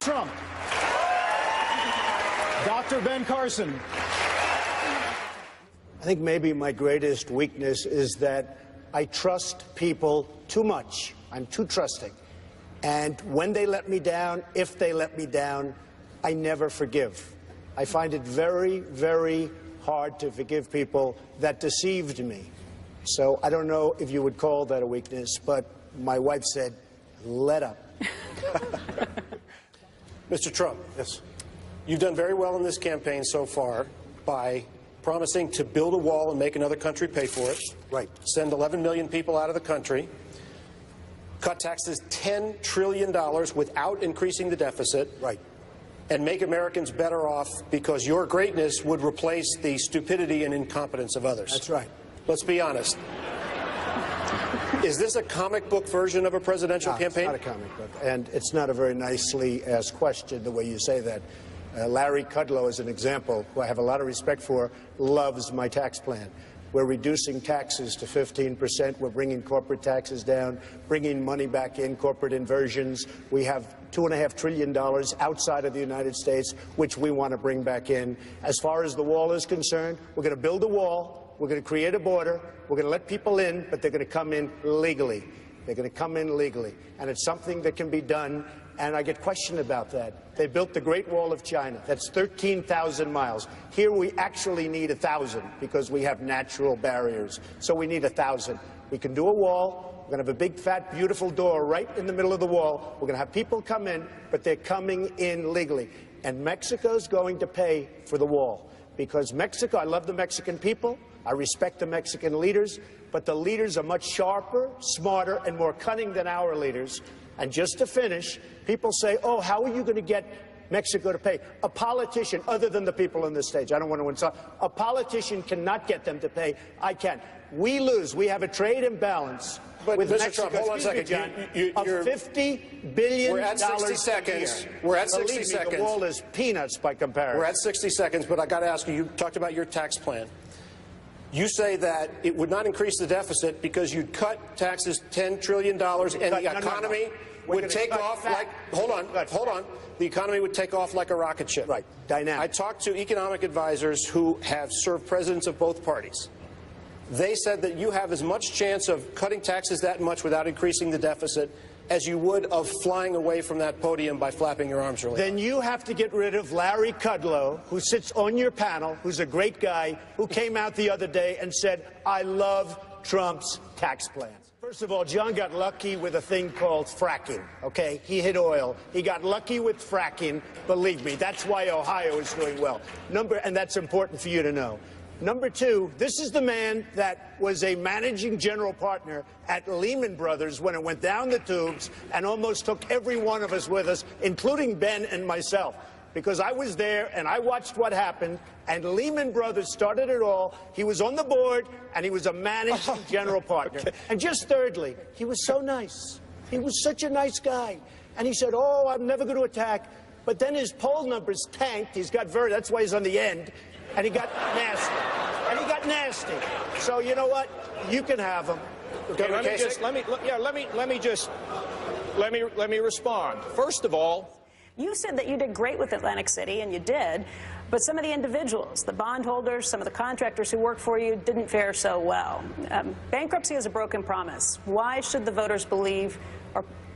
Trump. Dr. Ben Carson. I think maybe my greatest weakness is that I trust people too much. I'm too trusting. And when they let me down, if they let me down, I never forgive. I find it very, very hard to forgive people that deceived me. So I don't know if you would call that a weakness, but my wife said, let up. Mr. Trump. Yes. You've done very well in this campaign so far by promising to build a wall and make another country pay for it. Right. Send 11 million people out of the country. Cut taxes $10 trillion without increasing the deficit. Right. And make Americans better off because your greatness would replace the stupidity and incompetence of others. That's right. Let's be honest. Is this a comic book version of a presidential campaign? It's not a comic book, and it's not a very nicely asked question the way you say that. Larry Kudlow, as an example, who I have a lot of respect for, loves my tax plan. We're reducing taxes to 15%. We're bringing corporate taxes down, bringing money back in, corporate inversions. We have $2.5 trillion outside of the United States, which we want to bring back in. As far as the wall is concerned, we're going to build a wall. We're going to create a border. We're going to let people in, but they're going to come in legally. They're going to come in legally. And it's something that can be done, and I get questioned about that. They built the Great Wall of China. That's 13,000 miles. Here we actually need 1,000 because we have natural barriers. So we need 1,000. We can do a wall. We're going to have a big, fat, beautiful door right in the middle of the wall. We're going to have people come in, but they're coming in legally. And Mexico's going to pay for the wall. Because Mexico, I love the Mexican people. I respect the Mexican leaders, but the leaders are much sharper, smarter, and more cunning than our leaders. And just to finish, people say, oh, how are you going to get Mexico to pay? A politician, other than the people on this stage, I don't want to insult, a politician cannot get them to pay. I can. We lose. We have a trade imbalance with Mr. Mexico. Trump, hold on a second. John, of $50 billion. We're at 60 seconds. We're at 60 seconds. The wall is peanuts by comparison. We're at 60 seconds, but I got to ask you, you talked about your tax plan. You say that it would not increase the deficit because you'd cut taxes $10 trillion and the economy would take off like, hold on. The economy would take off like a rocket ship. Right, dynamic. I talked to economic advisors who have served presidents of both parties. They said that you have as much chance of cutting taxes that much without increasing the deficit as you would of flying away from that podium by flapping your arms really high. Then you have to get rid of Larry Kudlow, who sits on your panel, who's a great guy, who came out the other day and said, I love Trump's tax plan. First of all, John got lucky with a thing called fracking, okay? He hit oil. He got lucky with fracking, believe me. That's why Ohio is doing well. And that's important for you to know. Number two, this is the man that was a managing general partner at Lehman Brothers when it went down the tubes and almost took every one of us with us, including Ben and myself, because I was there and I watched what happened, and Lehman Brothers started it all. He was on the board, and he was a managing general partner. Okay. And just thirdly, he was so nice. He was such a nice guy. And he said, oh, I'm never going to attack. But then his poll numbers tanked. That's why he's on the end. And he got nasty. So you know what? You can have him. Okay, let me respond. First of all, you said that you did great with Atlantic City, and you did, but some of the individuals, the bondholders, some of the contractors who work for you didn't fare so well. Bankruptcy is a broken promise. Why should the voters believe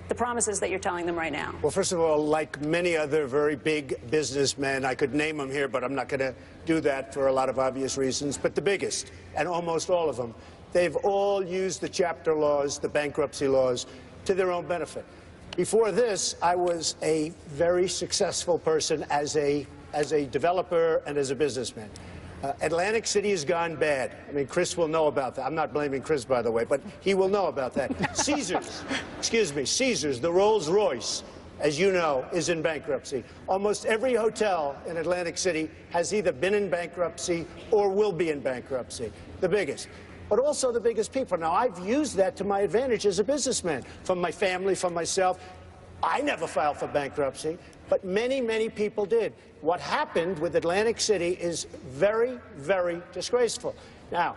the promises that you're telling them right now? Well, first of all, like many other very big businessmen, I could name them here, but I'm not going to do that for a lot of obvious reasons, but the biggest, and almost all of them, they've all used the chapter laws, the bankruptcy laws, to their own benefit. Before this, I was a very successful person as a developer and as a businessman. Atlantic City has gone bad. I mean, Chris will know about that. I'm not blaming Chris, by the way, but he will know about that. Caesars, the Rolls-Royce, as you know, is in bankruptcy. Almost every hotel in Atlantic City has either been in bankruptcy or will be in bankruptcy, the biggest. But also the biggest people. Now, I've used that to my advantage as a businessman, from my family, from myself. I never filed for bankruptcy, but many, many people did. What happened with Atlantic City is very, very disgraceful. Now,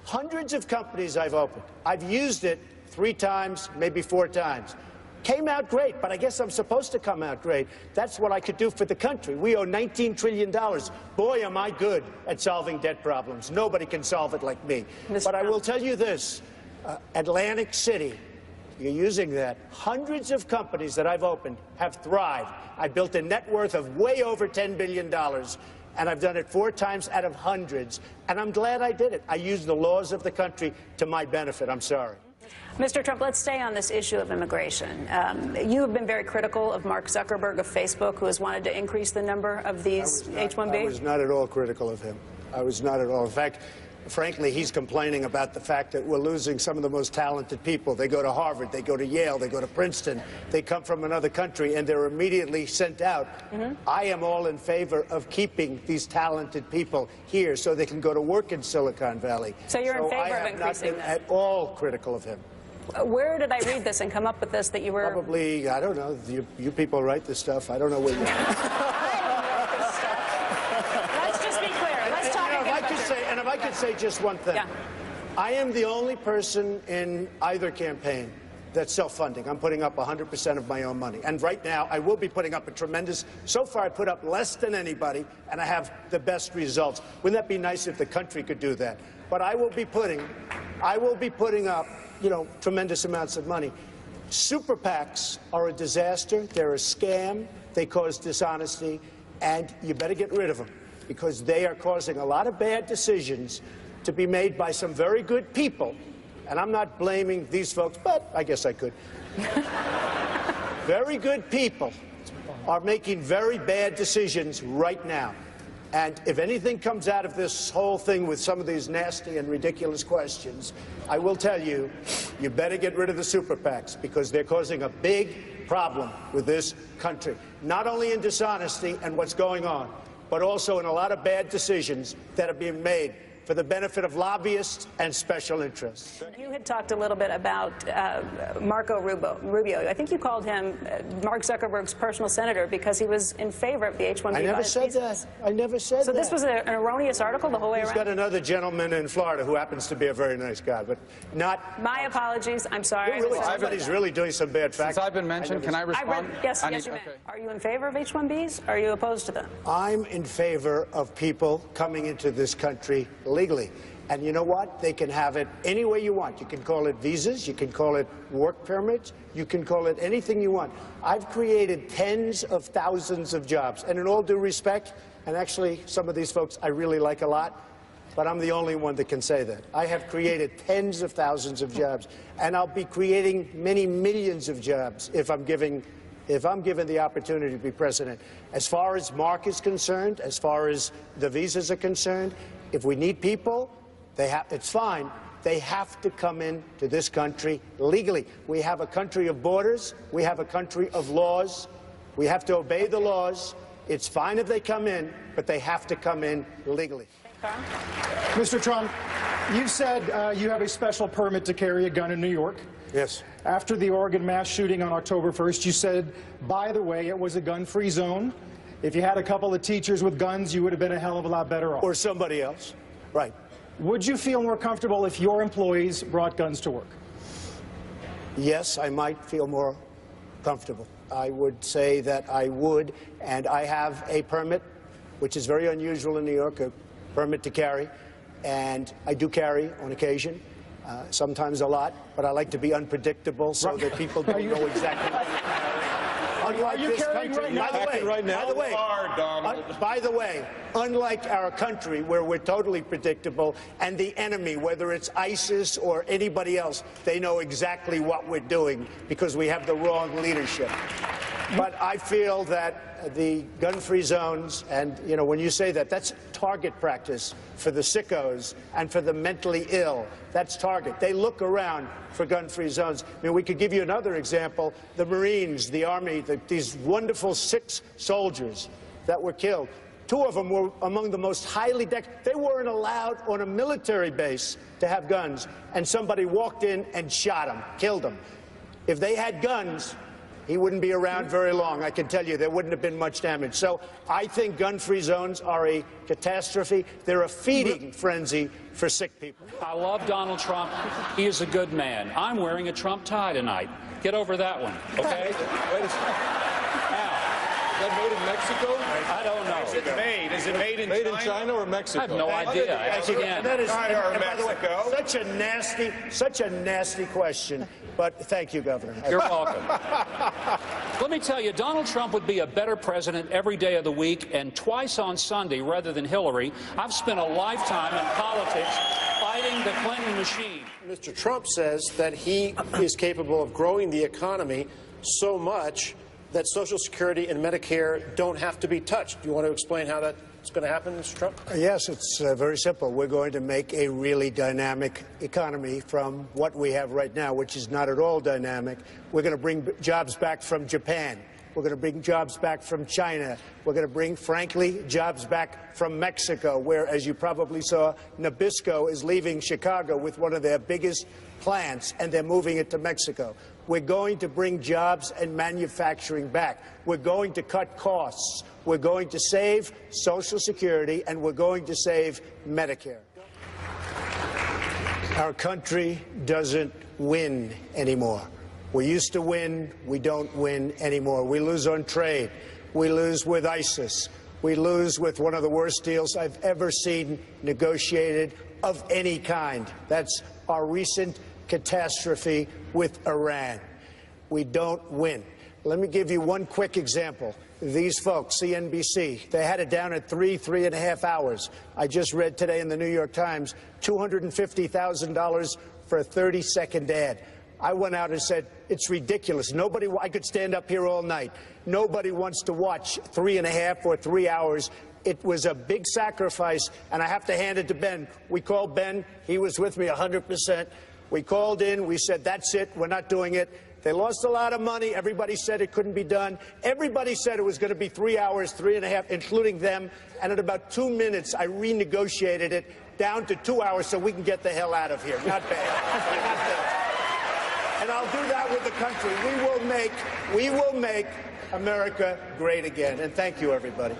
hundreds of companies I've opened. I've used it 3 times, maybe 4 times. Came out great, but I guess I'm supposed to come out great. That's what I could do for the country. We owe $19 trillion. Boy, am I good at solving debt problems. Nobody can solve it like me. But I will tell you this, Atlantic City, you're using that. Hundreds of companies that I've opened have thrived. I built a net worth of way over $10 billion, and I've done it 4 times out of hundreds. And I'm glad I did it. I used the laws of the country to my benefit. I'm sorry. Mr. Trump, let's stay on this issue of immigration. You have been very critical of Mark Zuckerberg of Facebook, who has wanted to increase the number of these H-1B. I was not at all critical of him. I was not at all. In fact, frankly, he's complaining about the fact that we're losing some of the most talented people. They go to Harvard, they go to Yale, they go to Princeton, they come from another country, and they're immediately sent out. I am all in favor of keeping these talented people here so they can go to work in Silicon Valley. So you're in favor of increasing that? I have not been at all critical of him. Where did I read this and come up with this that you were... Probably, I don't know, you people write this stuff. I don't know where you... Let's just be clear. Let's talk again about And if I could say just one thing. Yeah. I am the only person in either campaign that's self-funding. I'm putting up 100% of my own money. And right now, I will be putting up a tremendous... So far, I put up less than anybody, and I have the best results. Wouldn't that be nice if the country could do that? But I will be putting up, you know, tremendous amounts of money. Super PACs are a disaster. They're a scam. They cause dishonesty. And you better get rid of them, because they are causing a lot of bad decisions to be made by some very good people. And I'm not blaming these folks, but I guess I could. Very good people are making very bad decisions right now. And if anything comes out of this whole thing with some of these nasty and ridiculous questions, I will tell you, you better get rid of the super PACs, because they're causing a big problem with this country. Not only in dishonesty and what's going on, but also in a lot of bad decisions that are being made for the benefit of lobbyists and special interests. You had talked a little bit about Marco Rubio. I think you called him Mark Zuckerberg's personal senator because he was in favor of the H-1B. I never said that. I never said that. So this was an erroneous article the whole way around? He's got another gentleman in Florida who happens to be a very nice guy, but not... My apologies. I'm sorry. Somebody's really doing some bad facts. Since I've been mentioned, can I respond? Yes, you may. Are you in favor of H-1Bs? Are you opposed to them? I'm in favor of people coming into this country legally. And you know what? They can have it any way you want. You can call it visas. You can call it work permits. You can call it anything you want. I've created tens of thousands of jobs. And in all due respect, and actually some of these folks I really like a lot, but I'm the only one that can say that. I have created tens of thousands of jobs. And I'll be creating many millions of jobs if I'm given the opportunity to be president. As far as Mark is concerned, as far as the visas are concerned, if we need people, it's fine. They have to come into this country legally. We have a country of borders. We have a country of laws. We have to obey the laws. It's fine if they come in, but they have to come in legally. Mr. Trump, you said you have a special permit to carry a gun in New York. Yes. After the Oregon mass shooting on October 1st, you said, by the way, it was a gun-free zone. If you had a couple of teachers with guns, you would have been a hell of a lot better off. Or somebody else. Right. Would you feel more comfortable if your employees brought guns to work? Yes, I might feel more comfortable. I would say that I would, and I have a permit, which is very unusual in New York, a permit to carry, and I do carry on occasion, sometimes a lot, but I like to be unpredictable so that people don't know exactly what you're carrying. Unlike this country, by the way, unlike our country where we're totally predictable, and the enemy, whether it's ISIS or anybody else, they know exactly what we're doing because we have the wrong leadership. But I feel that the gun-free zones, and, you know, when you say that, that's target practice for the sickos and for the mentally ill. That's target. They look around for gun-free zones. I mean, we could give you another example. The Marines, the Army, these wonderful 6 soldiers that were killed. 2 of them were among the most highly decorated. They weren't allowed on a military base to have guns, and somebody walked in and shot them, killed them. If they had guns, he wouldn't be around very long. I can tell you there wouldn't have been much damage. So I think gun-free zones are a catastrophe. They're a feeding frenzy for sick people. I love Donald Trump. He is a good man. I'm wearing a Trump tie tonight. Get over that one, okay? Wait a second. Is that made in Mexico? I don't know. Is it made? Is it made in Made China? in China or Mexico? I have no idea. Ask again. And that is, China or and by the way, Mexico? such a nasty question. But thank you, Governor. You're welcome. Let me tell you, Donald Trump would be a better president every day of the week and twice on Sunday rather than Hillary. I've spent a lifetime in politics fighting the Clinton machine. Mr. Trump says that he is capable of growing the economy so much that Social Security and Medicare don't have to be touched. Do you want to explain how that's going to happen, Mr. Trump? Yes, it's very simple. We're going to make a really dynamic economy from what we have right now, which is not at all dynamic. We're going to bring jobs back from Japan. We're going to bring jobs back from China. We're going to bring, frankly, jobs back from Mexico, where, as you probably saw, Nabisco is leaving Chicago with one of their biggest plants, and they're moving it to Mexico. We're going to bring jobs and manufacturing back. We're going to cut costs. We're going to save Social Security, and we're going to save Medicare. Our country doesn't win anymore. We used to win. We don't win anymore. We lose on trade. We lose with ISIS. We lose with one of the worst deals I've ever seen negotiated of any kind. That's our recent catastrophe with Iran. We don't win. Let me give you one quick example. These folks, CNBC, they had it down at 3.5 hours. I just read today in the New York Times, $250,000 for a 30-second ad. I went out and said, it's ridiculous. I could stand up here all night. Nobody wants to watch 3.5 or 3 hours. It was a big sacrifice, and I have to hand it to Ben. We called Ben. He was with me 100%. We called in. We said, that's it. We're not doing it. They lost a lot of money. Everybody said it couldn't be done. Everybody said it was going to be 3 hours, 3.5, including them. And in about 2 minutes, I renegotiated it down to 2 hours so we can get the hell out of here. Not bad. Not bad. And I'll do that with the country. We will make America great again. And thank you, everybody.